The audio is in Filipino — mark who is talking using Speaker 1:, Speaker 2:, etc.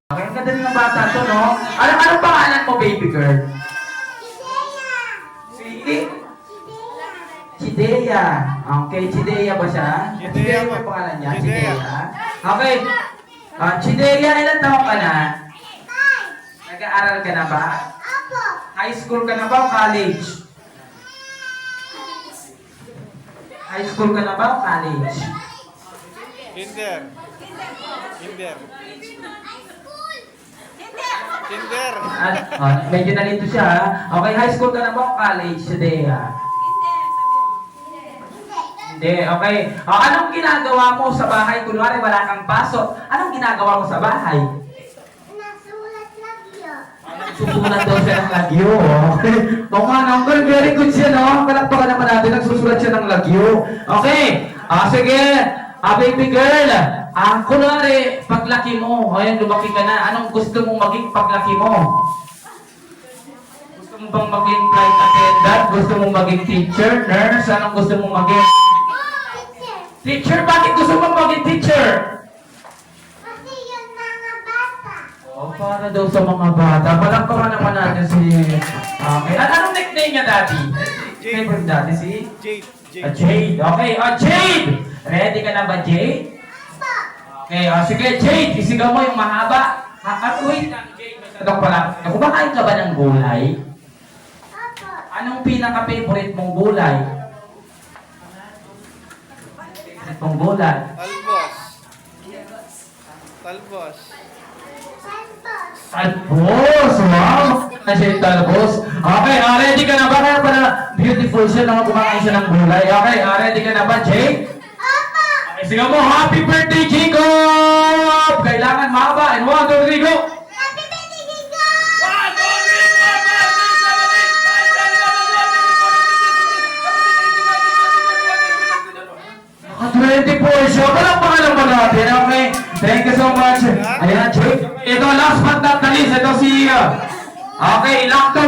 Speaker 1: Okay, ang ganda ng bata to, no? Anong pangalan mo, baby girl? Si? Chidea. Okay, Chidea ba siya? Chidea ba pangalan niya? Chidea. Okay. Chidea, ilan taon ka na? Nag-aaral ka na ba? High school ka na ba o college? High school ka na ba o college?
Speaker 2: Kinder.
Speaker 1: Medyo nalito siya, ha? Okay, high school ka na ba o college today, ha? Hindi, okay. Anong ginagawa mo sa bahay? Kunwari, wala kang pasok. Anong ginagawa mo sa bahay? Nagsusulat daw siya ng lagyo. Okay. Oo nga, Uncle, very good siya, no? Palakpakan naman natin, nagsusulat siya ng lagyo. Okay. Sige. Baby girl. Kunwari, paglaki mo, ayan, lumaki ka na, anong gusto mong maging paglaki mo? Gusto mo bang maging flight attendant? Gusto mong maging teacher? Nurse? Anong gusto mong maging? Teacher? Bakit gusto mong maging teacher?
Speaker 3: Kasi yun mga bata.
Speaker 1: Para daw sa mga bata. Palakpakan naman natin si... Okay. Anong nickname niya, Daddy? Favorite Daddy, si?
Speaker 2: Jade.
Speaker 1: Jade. Okay. Jade! Ready ka na ba, Jade? Okay, sige, Jade, isigaw mo yung mahaba. Wait lang, Jade. Masyadong pala. Kumakain ka ba ng gulay?
Speaker 3: Opo.
Speaker 1: Anong pinaka-favorite mong gulay? Favorite mong gulay?
Speaker 2: Talbos.
Speaker 1: Talbos! Wow! Kasi yung talbos. Okay, ready ka na ba? Kaya pala beautiful siya nang kumakain siya ng gulay. Okay, ready ka na ba, Jade?
Speaker 3: Opo.
Speaker 1: Okay, sigaw mo, happy birthday, Jacob! Kailangan mahaba. And 1, 2, 3, go!
Speaker 3: Happy birthday, Gigo!
Speaker 1: 24 siya. Walang pangalan mo natin, okay? Thank you so much. Ayan, Jake. Ito, last but not the least, ito si... Okay, ilang to